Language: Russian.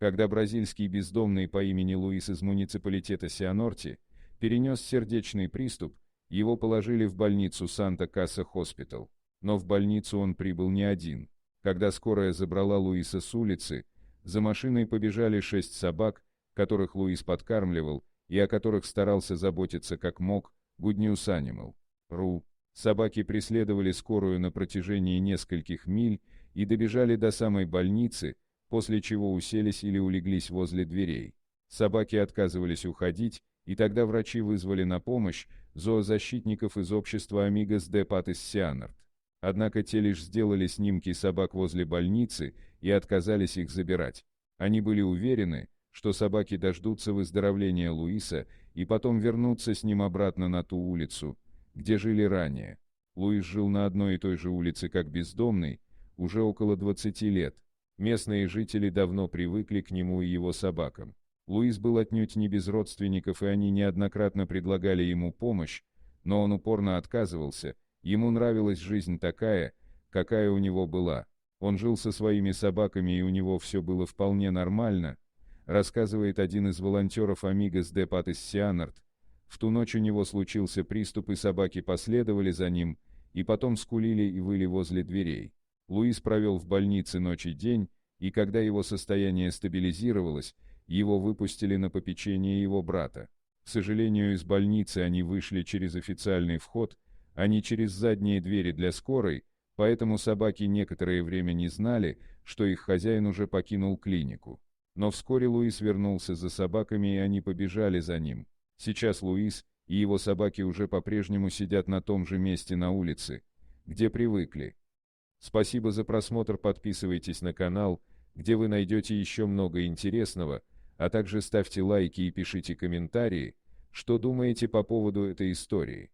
Когда бразильский бездомный по имени Луис из муниципалитета Сианорти перенес сердечный приступ, его положили в больницу Санта-Каса Хоспитал. Но в больницу он прибыл не один. Когда скорая забрала Луиса с улицы, за машиной побежали 6 собак, которых Луис подкармливал и о которых старался заботиться как мог, Good News Animal.ru. Собаки преследовали скорую на протяжении нескольких миль и добежали до самой больницы, после чего уселись или улеглись возле дверей. Собаки отказывались уходить, и тогда врачи вызвали на помощь зоозащитников из общества Amigos de Patis Cianort. Однако те лишь сделали снимки собак возле больницы и отказались их забирать. Они были уверены, что собаки дождутся выздоровления Луиса и потом вернутся с ним обратно на ту улицу, где жили ранее. Луис жил на одной и той же улице как бездомный, уже около 20 лет. Местные жители давно привыкли к нему и его собакам. Луис был отнюдь не без родственников, и они неоднократно предлагали ему помощь, но он упорно отказывался. Ему нравилась жизнь такая, какая у него была. Он жил со своими собаками, и у него все было вполне нормально, рассказывает один из волонтеров Amigos de Patis Cianort. В ту ночь у него случился приступ, и собаки последовали за ним, и потом скулили и выли возле дверей. Луис провел в больнице ночь и день, и когда его состояние стабилизировалось, его выпустили на попечение его брата. К сожалению, из больницы они вышли через официальный вход, а не через задние двери для скорой, поэтому собаки некоторое время не знали, что их хозяин уже покинул клинику. Но вскоре Луис вернулся за собаками, и они побежали за ним. Сейчас Луис и его собаки уже по-прежнему сидят на том же месте на улице, где привыкли. Спасибо за просмотр, подписывайтесь на канал, где вы найдете еще много интересного, а также ставьте лайки и пишите комментарии, что думаете по поводу этой истории.